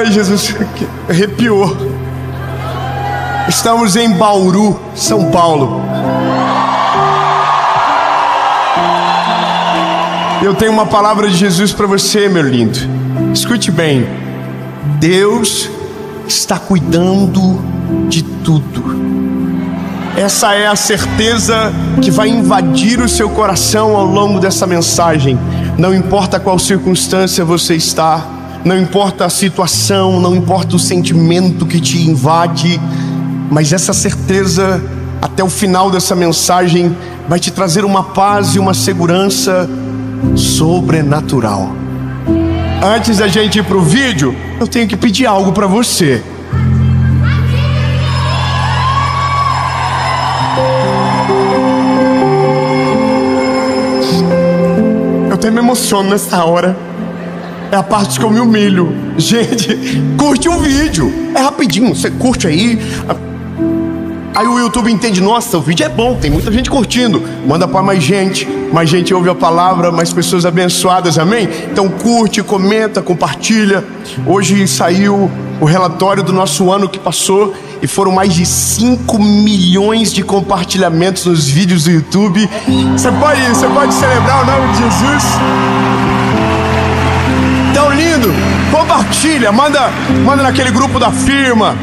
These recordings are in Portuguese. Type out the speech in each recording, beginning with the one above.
Ai, Jesus, arrepiou. Estamos em Bauru, São Paulo. Eu tenho uma palavra de Jesus para você, meu lindo. Escute bem. Deus está cuidando de tudo. Essa é a certeza que vai invadir o seu coração ao longo dessa mensagem. Não importa qual circunstância você está, não importa a situação, não importa o sentimento que te invade, mas essa certeza, até o final dessa mensagem, vai te trazer uma paz e uma segurança sobrenatural. Antes da gente ir para o vídeo, eu tenho que pedir algo para você. Eu até me emociono nessa hora. É a parte que eu me humilho. Gente, curte o vídeo. É rapidinho, você curte aí. Aí o YouTube entende, nossa, o vídeo é bom, tem muita gente curtindo. Manda para mais gente ouve a palavra, mais pessoas abençoadas, amém? Então curte, comenta, compartilha. Hoje saiu o relatório do nosso ano que passou e foram mais de 5 milhões de compartilhamentos nos vídeos do YouTube. Você pode celebrar o nome de Jesus? Tão lindo! Compartilha, manda naquele grupo da firma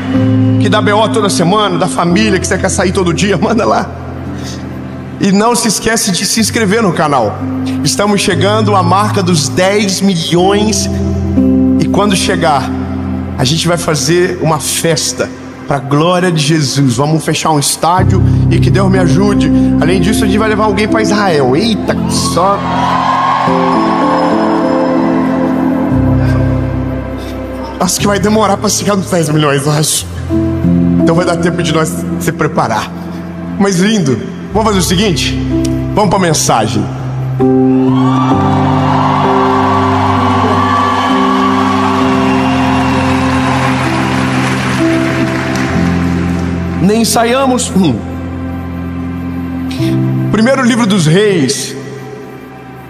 que dá BO toda semana, da família que você quer sair todo dia, manda lá. E não se esquece de se inscrever no canal. Estamos chegando à marca dos 10 milhões e quando chegar, a gente vai fazer uma festa para a glória de Jesus. Vamos fechar um estádio e que Deus me ajude. Além disso, a gente vai levar alguém para Israel. Eita, só... Acho que vai demorar para chegar nos 10 milhões, eu acho. Então vai dar tempo de nós se preparar. Mas lindo, vamos fazer o seguinte? Vamos para a mensagem. Nem ensaiamos. Primeiro livro dos Reis,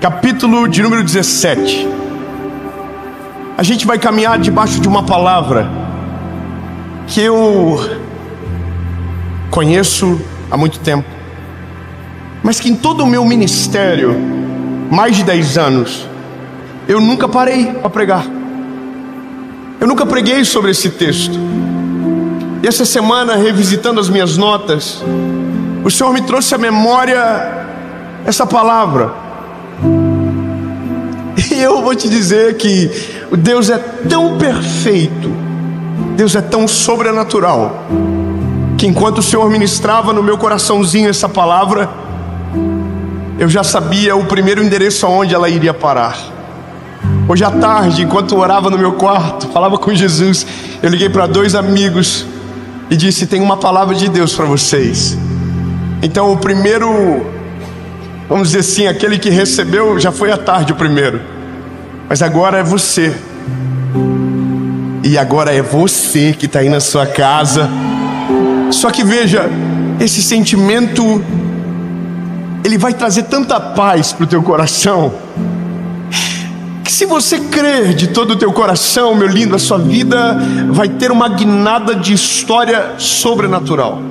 capítulo de número 17. A gente vai caminhar debaixo de uma palavra que eu conheço há muito tempo, mas que em todo o meu ministério, mais de 10 anos, eu nunca parei para pregar. Eu nunca preguei sobre esse texto. E essa semana, revisitando as minhas notas, o Senhor me trouxe à memória essa palavra. E eu vou te dizer que Deus é tão perfeito, Deus é tão sobrenatural, que enquanto o Senhor ministrava no meu coraçãozinho essa palavra, eu já sabia o primeiro endereço aonde ela iria parar. Hoje à tarde, enquanto eu orava no meu quarto, falava com Jesus, eu liguei para 2 amigos e disse: tem uma palavra de Deus para vocês. Então o primeiro, vamos dizer assim, aquele que recebeu já foi à tarde o primeiro, mas agora é você. E agora é você que está aí na sua casa. Só que veja, esse sentimento, ele vai trazer tanta paz para o teu coração, que se você crer de todo o teu coração, meu lindo, a sua vida vai ter uma guinada de história sobrenatural.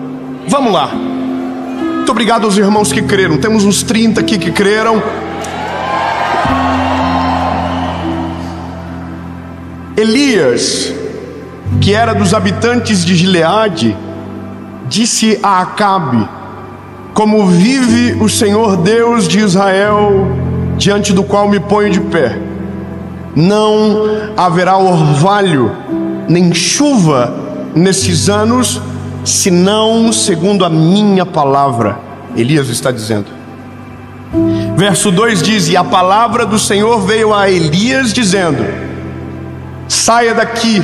Vamos lá. Muito obrigado aos irmãos que creram. Temos uns 30 aqui que creram. Elias, que era dos habitantes de Gileade, disse a Acabe: como vive o Senhor Deus de Israel, diante do qual me ponho de pé, não haverá orvalho nem chuva nesses anos, senão segundo a minha palavra. Elias está dizendo. Verso 2 diz: e a palavra do Senhor veio a Elias dizendo: saia daqui,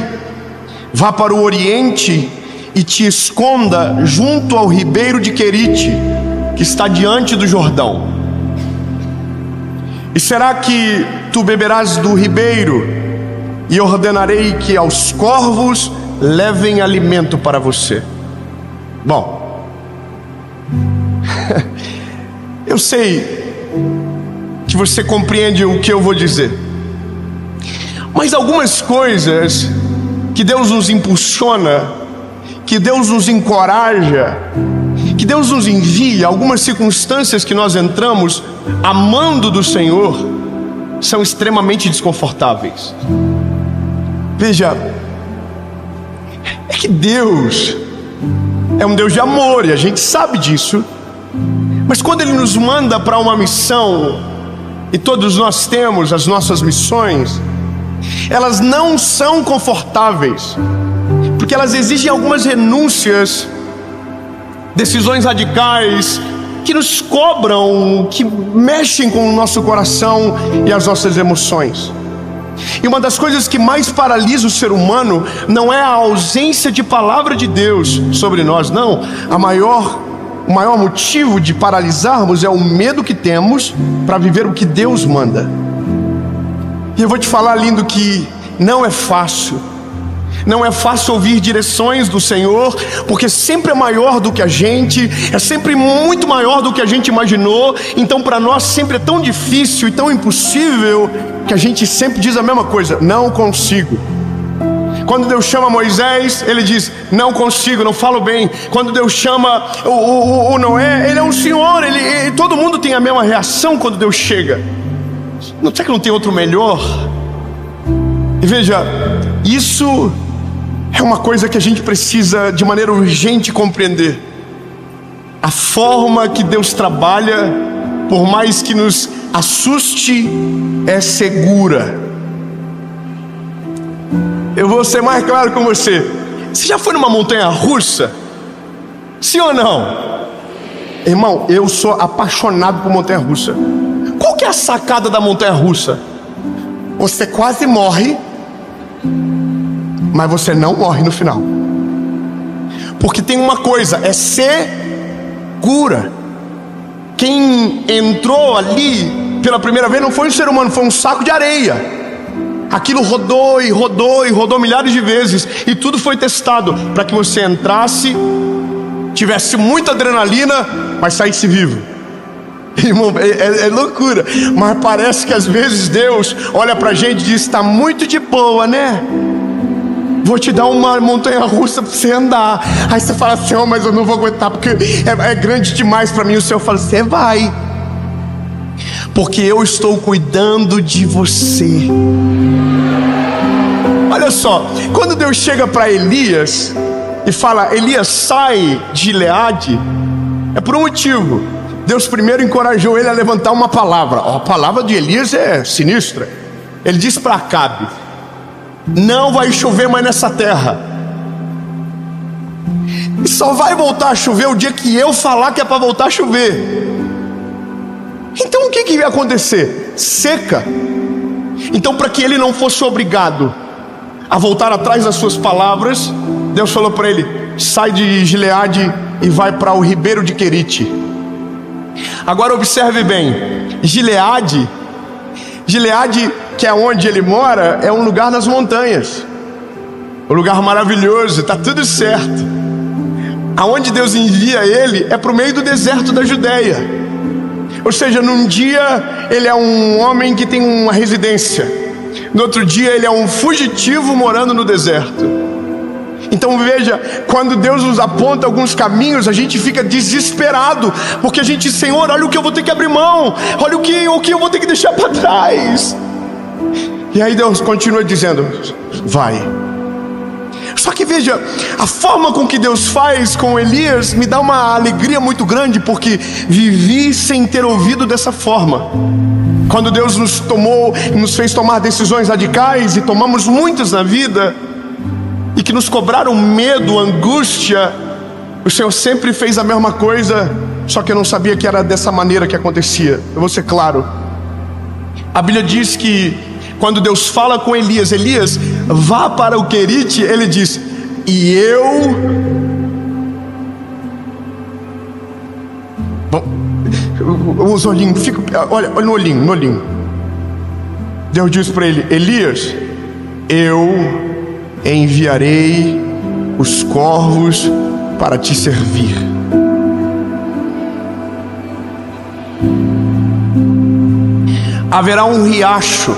vá para o oriente e te esconda junto ao ribeiro de Querite, que está diante do Jordão. E será que tu beberás do ribeiro, e ordenarei que aos corvos levem alimento para você. Bom, eu sei que você compreende o que eu vou dizer, mas algumas coisas que Deus nos impulsiona, que Deus nos encoraja, que Deus nos envia. Algumas circunstâncias que nós entramos amando do Senhor são extremamente desconfortáveis. Veja, é que Deus é um Deus de amor e a gente sabe disso. Mas quando Ele nos manda para uma missão, e todos nós temos as nossas missões, elas não são confortáveis, porque elas exigem algumas renúncias, decisões radicais, que nos cobram, que mexem com o nosso coração e as nossas emoções. E uma das coisas que mais paralisa o ser humano não é a ausência de palavra de Deus sobre nós, não. O maior motivo de paralisarmos é o medo que temos para viver o que Deus manda. E eu vou te falar, lindo, que não é fácil. Não é fácil ouvir direções do Senhor, porque sempre é maior do que a gente, é sempre muito maior do que a gente imaginou. Então para nós sempre é tão difícil e tão impossível, que a gente sempre diz a mesma coisa: não consigo. Quando Deus chama Moisés, ele diz: não consigo, não falo bem. Quando Deus chama o Noé, ele é um senhor, todo mundo tem a mesma reação quando Deus chega. Não sei que não tem outro melhor. E veja, isso é uma coisa que a gente precisa de maneira urgente compreender. A forma que Deus trabalha, por mais que nos assuste, é segura. Eu vou ser mais claro com você. Você já foi numa montanha russa? Sim ou não? Irmão, eu sou apaixonado por montanha russa. Qual que é a sacada da montanha russa? Você quase morre, mas você não morre no final. Porque tem uma coisa, é segura. Quem entrou ali pela primeira vez não foi um ser humano, foi um saco de areia. Aquilo rodou e rodou e rodou milhares de vezes, e tudo foi testado para que você entrasse, tivesse muita adrenalina, mas saísse vivo. Irmão, é loucura. Mas parece que às vezes Deus olha pra gente e diz: está muito de boa, né? Vou te dar uma montanha russa para você andar. Aí você fala assim: oh, mas eu não vou aguentar, porque é grande demais para mim. O Senhor fala: você vai, porque eu estou cuidando de você. Olha só, quando Deus chega para Elias e fala: Elias, sai de Gileade, é por um motivo. Deus primeiro encorajou ele a levantar uma palavra. A palavra de Elias é sinistra. Ele diz para Acabe: não vai chover mais nessa terra, e só vai voltar a chover o dia que eu falar que é para voltar a chover. Então o que ia acontecer? Seca. Então, para que ele não fosse obrigado a voltar atrás das suas palavras, Deus falou para ele: sai de Gileade e vai para o ribeiro de Querite. Agora observe bem, Gileade, que é onde ele mora, é um lugar nas montanhas, um lugar maravilhoso, está tudo certo. Aonde Deus envia ele é para o meio do deserto da Judéia. Ou seja, num dia ele é um homem que tem uma residência, no outro dia ele é um fugitivo morando no deserto. Então veja, quando Deus nos aponta alguns caminhos, a gente fica desesperado, porque a gente diz: Senhor, olha o que eu vou ter que abrir mão, olha o que eu vou ter que deixar para trás. E aí Deus continua dizendo: vai. Só que veja, a forma com que Deus faz com Elias me dá uma alegria muito grande, porque vivi sem ter ouvido dessa forma. Quando Deus nos fez tomar decisões radicais, e tomamos muitas na vida, e que nos cobraram medo, angústia, o Senhor sempre fez a mesma coisa, só que eu não sabia que era dessa maneira que acontecia. Eu vou ser claro. A Bíblia diz que quando Deus fala com Elias: Elias, vá para o Querite, ele diz: e eu... Bom, os olhinhos, olha no olhinho. Deus diz para ele: Elias, eu enviarei os corvos para te servir. Haverá um riacho,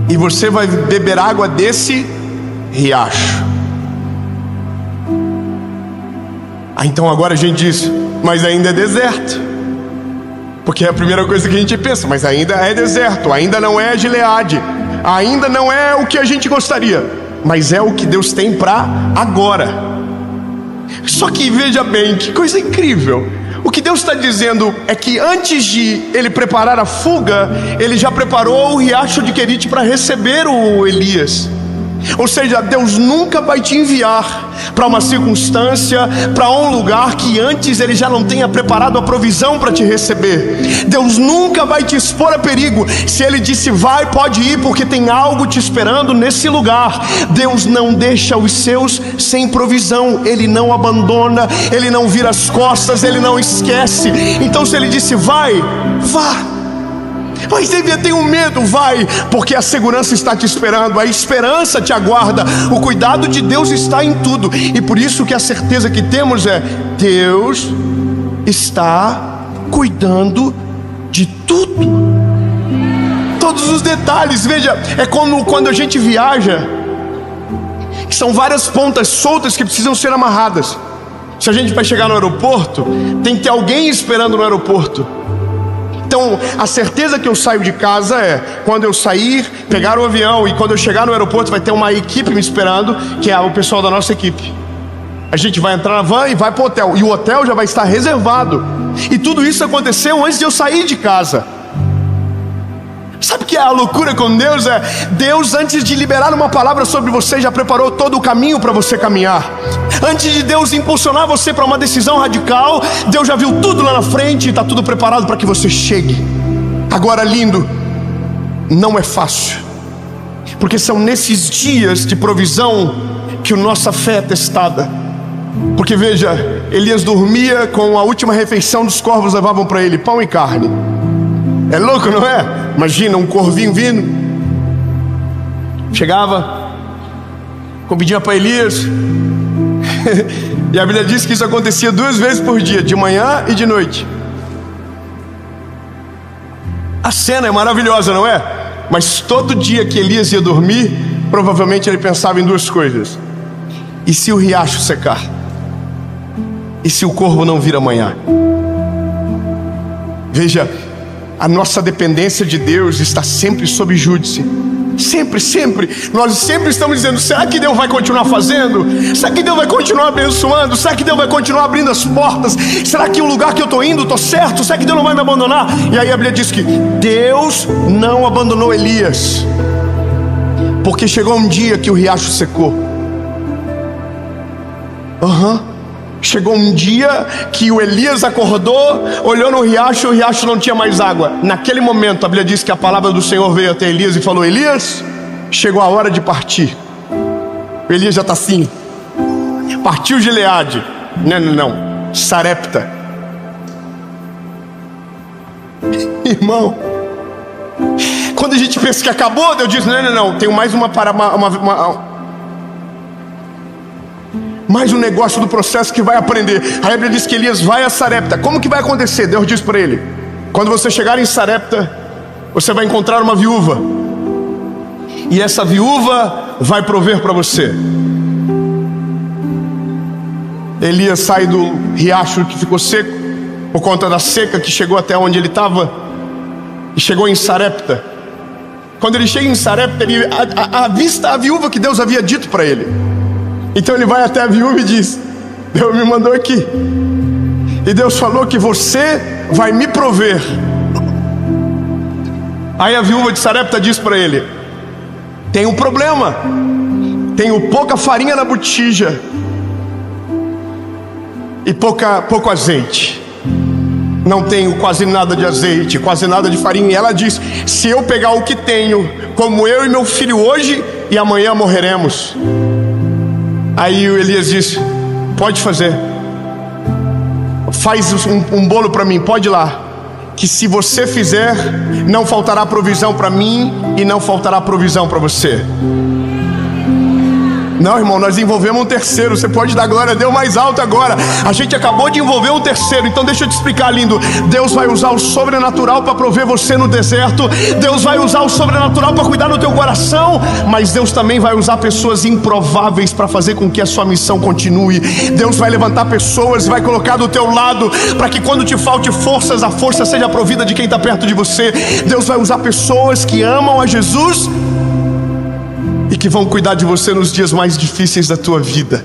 e você vai beber água desse riacho. Então agora a gente diz, mas ainda é deserto. Porque é a primeira coisa que a gente pensa, mas ainda é deserto, ainda não é Gileade, ainda não é o que a gente gostaria, mas é o que Deus tem para agora. Só que veja bem, que coisa incrível. O que Deus está dizendo é que antes de Ele preparar a fuga, Ele já preparou o riacho de Querite para receber o Elias. Ou seja, Deus nunca vai te enviar para uma circunstância, para um lugar que antes Ele já não tenha preparado a provisão para te receber. Deus nunca vai te expor a perigo. Se Ele disse vai, pode ir, porque tem algo te esperando nesse lugar. Deus não deixa os seus sem provisão. Ele não abandona, Ele não vira as costas, Ele não esquece. Então se Ele disse vai, vá. Mas devia ter um medo, vai, porque a segurança está te esperando, a esperança te aguarda, o cuidado de Deus está em tudo. E por isso que a certeza que temos é, Deus está cuidando de tudo, todos os detalhes. Veja, é como quando a gente viaja, que são várias pontas soltas que precisam ser amarradas. Se a gente vai chegar no aeroporto, tem que ter alguém esperando no aeroporto. Então, a certeza que eu saio de casa é, quando eu sair, pegar o avião, e quando eu chegar no aeroporto vai ter uma equipe me esperando, que é o pessoal da nossa equipe. A gente vai entrar na van e vai para o hotel, e o hotel já vai estar reservado. E tudo isso aconteceu antes de eu sair de casa. Sabe o que é a loucura com Deus? É Deus, antes de liberar uma palavra sobre você, já preparou todo o caminho para você caminhar. Antes de Deus impulsionar você para uma decisão radical, Deus já viu tudo lá na frente e está tudo preparado para que você chegue. Agora, lindo, não é fácil, porque são nesses dias de provisão que a nossa fé é testada. Porque veja, Elias dormia com a última refeição dos corvos, levavam para ele pão e carne. É louco, não é? Imagina um corvinho vindo, chegava, comidinha para Elias. E a Bíblia diz que isso acontecia 2 vezes por dia, de manhã e de noite. A cena é maravilhosa, não é? Mas todo dia que Elias ia dormir, provavelmente ele pensava em 2 coisas: e se o riacho secar? E se o corvo não vir amanhã? Veja, a nossa dependência de Deus está sempre sob júdice. Sempre, sempre. Nós sempre estamos dizendo, será que Deus vai continuar fazendo? Será que Deus vai continuar abençoando? Será que Deus vai continuar abrindo as portas? Será que o lugar que eu estou indo, estou certo? Será que Deus não vai me abandonar? E aí a Bíblia diz que Deus não abandonou Elias, porque chegou um dia que o riacho secou. Chegou um dia que o Elias acordou, olhou no riacho, e o riacho não tinha mais água. Naquele momento a Bíblia diz que a palavra do Senhor veio até Elias e falou: Elias, chegou a hora de partir. O Elias já está assim, partiu Gileade. Não, Sarepta. Irmão, quando a gente pensa que acabou, Deus diz: não, tenho mais mais um negócio do processo que vai aprender. A Bíblia diz que Elias vai a Sarepta. Como que vai acontecer? Deus diz para ele: quando você chegar em Sarepta, você vai encontrar uma viúva, e essa viúva vai prover para você. Elias sai do riacho que ficou seco, por conta da seca que chegou até onde ele estava, e chegou em Sarepta. Quando ele chega em Sarepta, ele avista a viúva que Deus havia dito para ele. Então ele vai até a viúva e diz: Deus me mandou aqui, e Deus falou que você vai me prover. Aí a viúva de Sarepta diz para ele: tem um problema, tenho pouca farinha na botija e pouco azeite. Não tenho quase nada de azeite, quase nada de farinha. E ela diz: se eu pegar o que tenho, como eu e meu filho hoje, e amanhã morreremos. Aí o Elias disse: pode fazer, faz um bolo para mim, pode ir lá, que se você fizer, não faltará provisão para mim e não faltará provisão para você. Não, irmão, nós envolvemos um terceiro. Você pode dar glória a Deus mais alto agora. A gente acabou de envolver um terceiro. Então deixa eu te explicar, lindo. Deus vai usar o sobrenatural para prover você no deserto. Deus vai usar o sobrenatural para cuidar do teu coração. Mas Deus também vai usar pessoas improváveis para fazer com que a sua missão continue. Deus vai levantar pessoas, vai colocar do teu lado, para que quando te falte forças, a força seja provida de quem está perto de você. Deus vai usar pessoas que amam a Jesus e que vão cuidar de você nos dias mais difíceis da tua vida.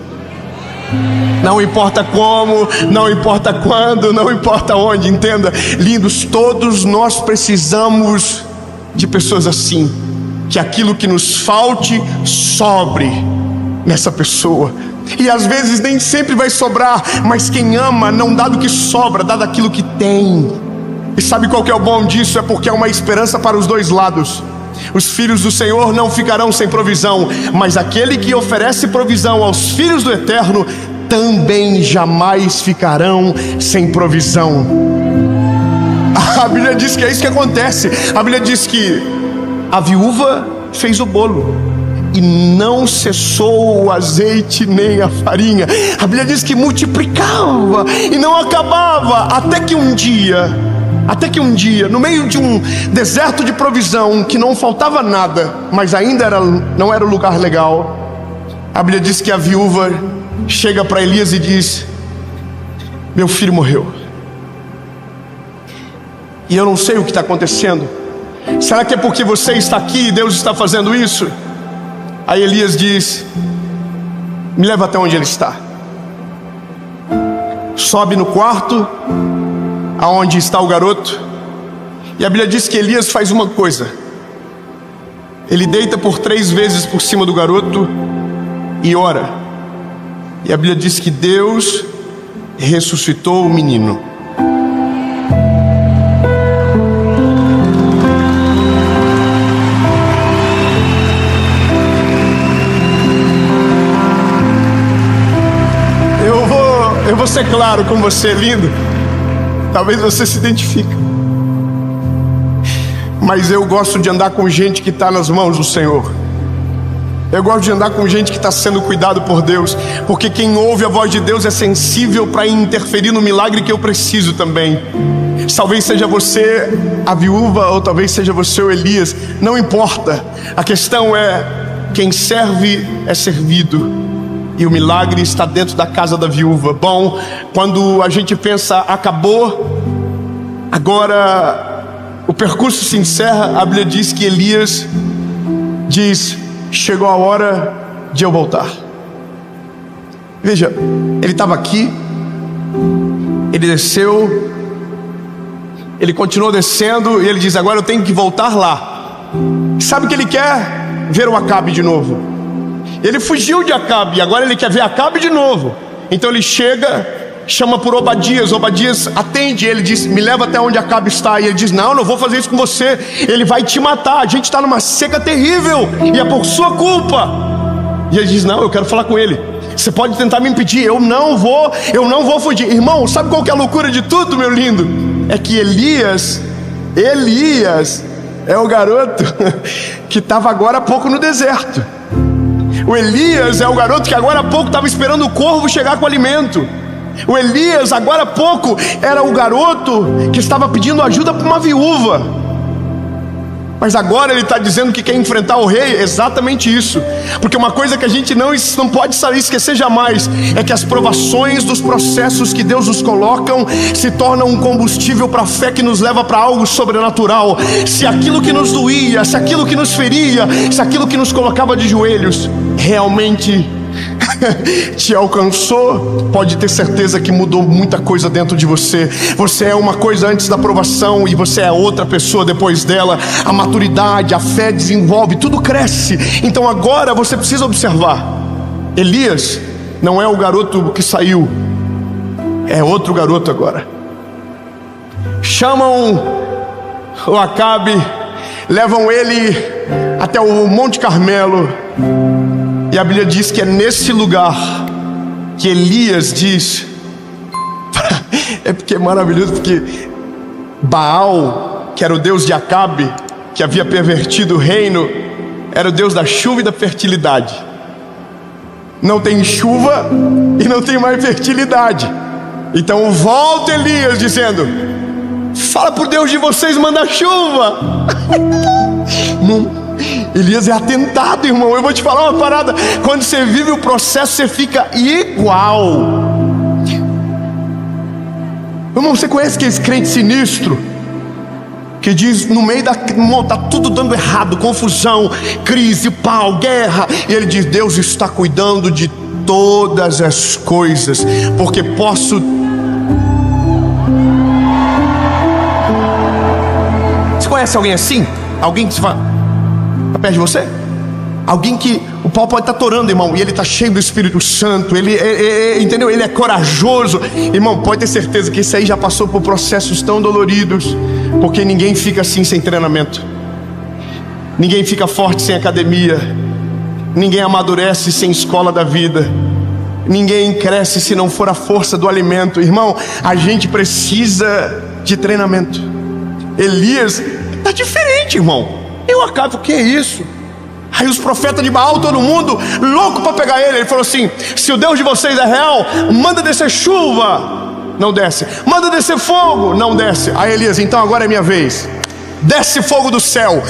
Não importa como, não importa quando, não importa onde, entenda, lindos, todos nós precisamos de pessoas assim, que aquilo que nos falte, sobre nessa pessoa. E às vezes nem sempre vai sobrar, mas quem ama não dá do que sobra, dá daquilo que tem. E sabe qual que é o bom disso? É porque é uma esperança para os dois lados. Os filhos do Senhor não ficarão sem provisão, mas aquele que oferece provisão aos filhos do Eterno também jamais ficarão sem provisão. A Bíblia diz que é isso que acontece. A Bíblia diz que a viúva fez o bolo e não cessou o azeite nem a farinha. A Bíblia diz que multiplicava e não acabava, até que um dia, no meio de um deserto de provisão, que não faltava nada, mas ainda não era o lugar legal, a Bíblia diz que a viúva chega para Elias e diz: meu filho morreu, e eu não sei o que está acontecendo. Será que é porque você está aqui e Deus está fazendo isso? Aí Elias diz: me leva até onde ele está. Sobe no quarto aonde está o garoto, e a Bíblia diz que Elias faz uma coisa: ele deita por 3 vezes por cima do garoto e ora. E a Bíblia diz que Deus ressuscitou o menino. Eu vou ser claro com você, lindo. Talvez você se identifique, mas eu gosto de andar com gente que está nas mãos do Senhor. Eu gosto de andar com gente que está sendo cuidado por Deus, porque quem ouve a voz de Deus é sensível para interferir no milagre que eu preciso também. Talvez seja você a viúva, ou talvez seja você o Elias, não importa. A questão é: quem serve é servido. E o milagre está dentro da casa da viúva. Bom, quando a gente pensa, acabou, agora o percurso se encerra, a Bíblia diz que Elias diz: chegou a hora de eu voltar. Veja, ele estava aqui, ele desceu, ele continuou descendo, e ele diz: agora eu tenho que voltar lá. Sabe o que ele quer? Ver o Acabe de novo. Ele fugiu de Acabe e agora ele quer ver Acabe de novo. Então ele chega, chama por Obadias. Obadias atende, ele diz: me leva até onde Acabe está. E ele diz: não vou fazer isso com você, ele vai te matar, a gente está numa seca terrível e é por sua culpa. E ele diz: não, eu quero falar com ele. Você pode tentar me impedir, eu não vou fugir. Irmão, sabe qual que é a loucura de tudo, meu lindo? É que Elias é o garoto que estava agora há pouco no deserto. O Elias é o garoto que agora há pouco estava esperando o corvo chegar com o alimento. O Elias agora há pouco era o garoto que estava pedindo ajuda para uma viúva. Mas agora ele está dizendo que quer enfrentar o rei. Exatamente isso. Porque uma coisa que a gente não pode esquecer jamais é que as provações dos processos que Deus nos colocam se tornam um combustível para a fé que nos leva para algo sobrenatural. Se aquilo que nos doía, se aquilo que nos feria, se aquilo que nos colocava de joelhos realmente te alcançou, pode ter certeza que mudou muita coisa dentro de você. Você é uma coisa antes da provação e você é outra pessoa depois dela. A maturidade, a fé desenvolve, tudo cresce. Então agora você precisa observar: Elias não é o garoto que saiu, é outro garoto agora. Chamam o Acabe, levam ele até o Monte Carmelo. E a Bíblia diz que é nesse lugar que Elias diz é porque é maravilhoso, porque Baal, que era o deus de Acabe, que havia pervertido o reino, era o deus da chuva e da fertilidade. não tem chuva e não tem mais fertilidade. Então volta Elias dizendo: fala por Deus de vocês mandar chuva. Elias é atentado, irmão. Eu vou te falar uma parada: quando você vive o processo, você fica igual. Irmão, você conhece aquele crente sinistro que diz, no meio da... tá tudo dando errado, confusão, crise, pau, guerra, e ele diz: Deus está cuidando de todas as coisas, porque posso... Você conhece alguém assim? Alguém que se fala... tá perto de você? Alguém que o pau pode estar torando, irmão, e ele está cheio do Espírito Santo, entendeu? Ele é corajoso. Irmão, pode ter certeza que esse aí já passou por processos tão doloridos, porque ninguém fica assim sem treinamento. Ninguém fica forte sem academia. Ninguém amadurece sem escola da vida. Ninguém cresce se não for a força do alimento. Irmão, a gente precisa de treinamento. Elias está diferente, irmão. Eu acabo, o que é isso? Aí os profetas de Baal, todo mundo louco para pegar ele. Ele falou assim: se o Deus de vocês é real, manda descer chuva. Não desce. Manda descer fogo. Não desce. Aí Elias: então agora é minha vez. Desce fogo do céu.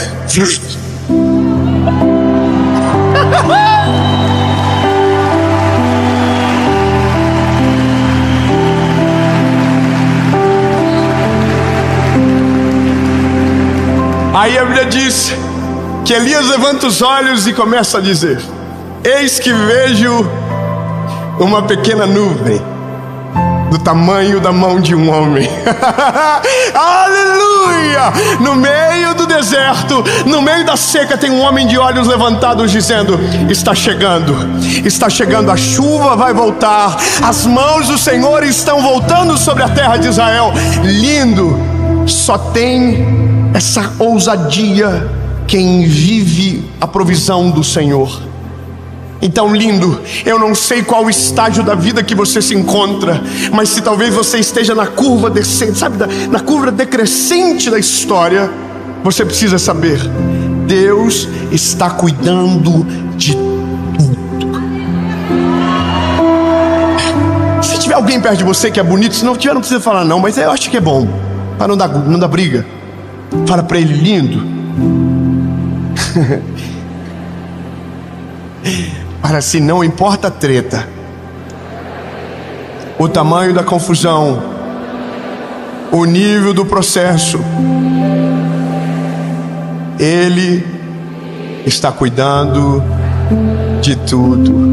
Aí a Bíblia diz que Elias levanta os olhos e começa a dizer: eis que vejo uma pequena nuvem do tamanho da mão de um homem. Aleluia! No meio do deserto, no meio da seca, tem um homem de olhos levantados dizendo: está chegando a chuva, vai voltar, as mãos do Senhor estão voltando sobre a terra de Israel. Lindo! Só tem essa ousadia quem vive a provisão do Senhor. Então, lindo, eu não sei qual estágio da vida que você se encontra, mas se talvez você esteja na curva descente, sabe, na curva decrescente da história, você precisa saber: Deus está cuidando de tudo. Se tiver alguém perto de você que é bonito, se não tiver, não precisa falar não, mas eu acho que é bom, para não dar briga. Fala para ele: lindo. Para se não importa a treta, o tamanho da confusão, o nível do processo, Ele está cuidando de tudo.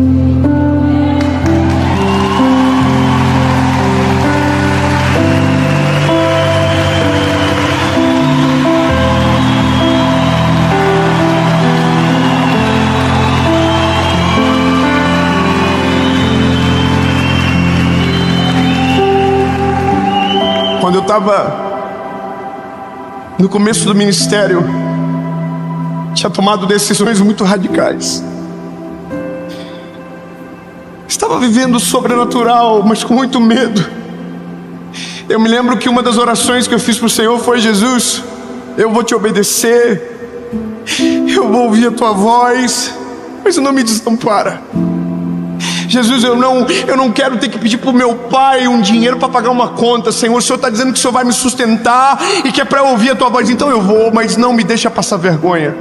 Quando eu estava no começo do ministério, tinha tomado decisões muito radicais. Estava vivendo o sobrenatural, mas com muito medo. Eu me lembro que uma das orações que eu fiz para o Senhor foi: Jesus, eu vou te obedecer, eu vou ouvir a tua voz, mas não me desampara. Jesus, eu não quero ter que pedir para o meu pai um dinheiro para pagar uma conta. Senhor, o Senhor está dizendo que o Senhor vai me sustentar e que é para eu ouvir a tua voz. Então eu vou, mas não me deixa passar vergonha.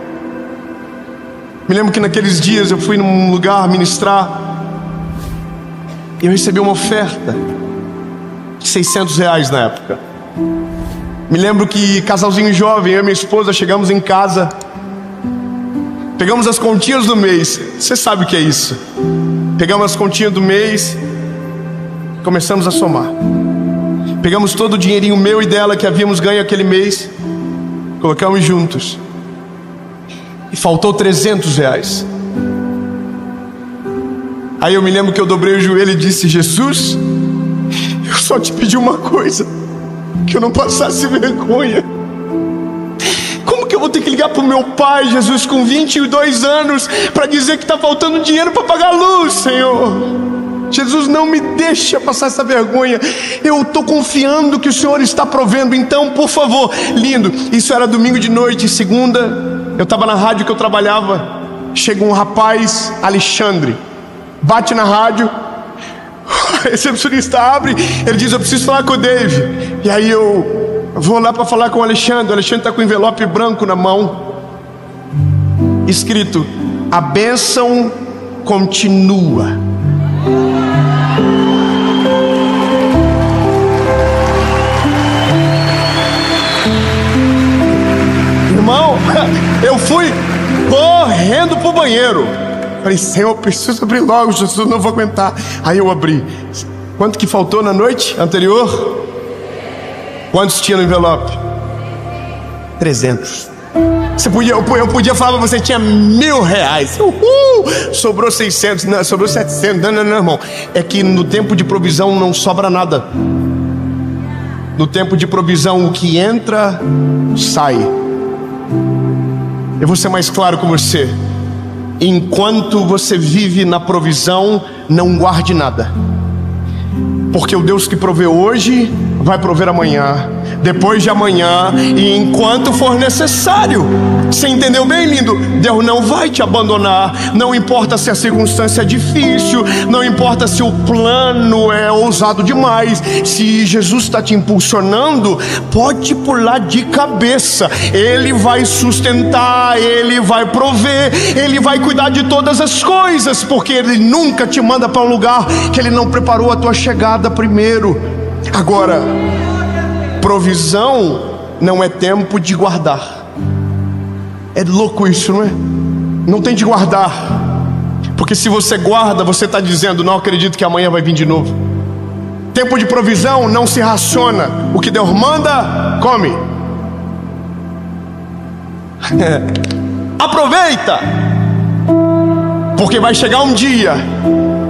Me lembro que naqueles dias eu fui num lugar ministrar e eu recebi uma oferta de R$600 na época. Me lembro que casalzinho jovem, eu e minha esposa chegamos em casa, pegamos as continhas do mês. Você sabe o que é isso? Pegamos as continhas do mês, começamos a somar. Pegamos todo o dinheirinho meu e dela que havíamos ganho aquele mês, colocamos juntos, e faltou R$300. Aí eu me lembro que eu dobrei o joelho e disse: Jesus, eu só te pedi uma coisa, que eu não passasse vergonha. Como que eu vou ter que ligar para o meu pai, Jesus, com 22 anos, para dizer que está faltando dinheiro para pagar a luz, Senhor? Jesus, não me deixa passar essa vergonha. Eu estou confiando que o Senhor está provendo. Então, por favor, lindo. Isso era domingo de noite. Segunda, eu estava na rádio que eu trabalhava. Chega um rapaz, Alexandre. bate na rádio, o recepcionista abre, ele diz: eu preciso falar com o Dave. E aí eu vou lá para falar com o Alexandre. O Alexandre está com um envelope branco na mão, escrito: a bênção continua. Irmão, eu fui correndo pro banheiro. Falei: Senhor, eu preciso abrir logo, Jesus, eu não vou aguentar. Aí eu abri. Quanto que faltou na noite anterior? Quantos tinha no envelope? 300. Eu podia falar pra você: tinha R$1.000. Sobrou 600, não, sobrou 700. Não, irmão. É que no tempo de provisão não sobra nada. No tempo de provisão, o que entra, sai. Eu vou ser mais claro com você. Enquanto você vive na provisão, não guarde nada, porque o Deus que provê hoje vai prover amanhã, depois de amanhã e enquanto for necessário. Você entendeu bem, lindo? Deus não vai te abandonar. Não importa se a circunstância é difícil, não importa se o plano é ousado demais. Se Jesus está te impulsionando, pode pular de cabeça. Ele vai sustentar, Ele vai prover, Ele vai cuidar de todas as coisas, porque Ele nunca te manda para um lugar que Ele não preparou a tua chegada primeiro. Agora, provisão não é tempo de guardar. É louco isso, não é? Não tem de guardar, porque se você guarda, você está dizendo: não acredito que amanhã vai vir de novo. Tempo de provisão não se raciona. O que Deus manda, come. Aproveita, porque vai chegar um dia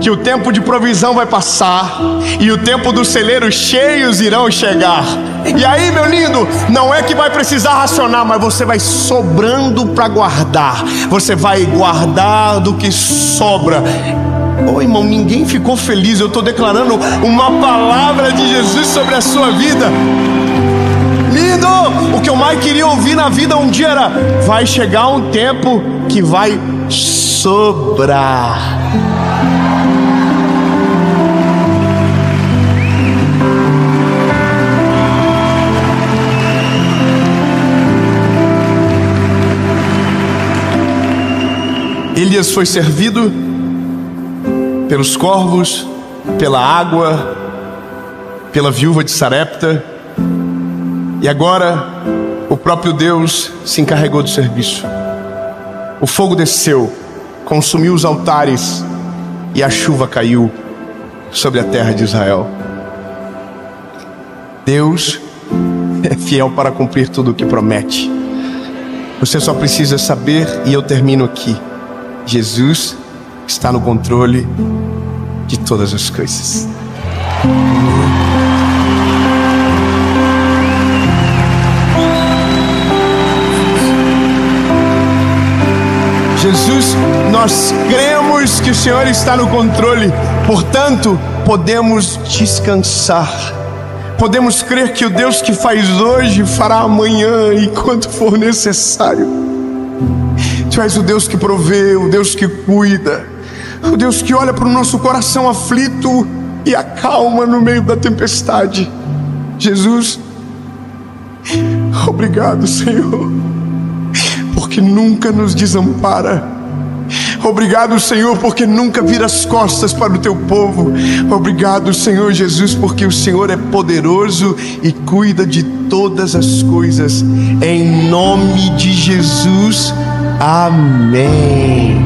que o tempo de provisão vai passar e o tempo dos celeiros cheios irão chegar. E aí, meu lindo, não é que vai precisar racionar, mas você vai sobrando para guardar. Você vai guardar do que sobra. Ô irmão, ninguém ficou feliz. Eu estou declarando uma palavra de Jesus sobre a sua vida. Lindo! O que eu mais queria ouvir na vida um dia era: vai chegar um tempo que vai sobrar. Elias foi servido pelos corvos, pela água, pela viúva de Sarepta, e agora o próprio Deus se encarregou do serviço. O fogo desceu, consumiu os altares, e a chuva caiu sobre a terra de Israel. Deus é fiel para cumprir tudo o que promete. Você só precisa saber, e eu termino aqui: Jesus está no controle de todas as coisas. Jesus, nós cremos que o Senhor está no controle, portanto, podemos descansar. Podemos crer que o Deus que faz hoje fará amanhã, enquanto for necessário. Tu és o Deus que provê, o Deus que cuida, o Deus que olha para o nosso coração aflito e acalma no meio da tempestade. Jesus, obrigado, Senhor, porque nunca nos desampara. Obrigado, Senhor, porque nunca vira as costas para o teu povo. Obrigado, Senhor Jesus, porque o Senhor é poderoso e cuida de todas as coisas. Em nome de Jesus, amém.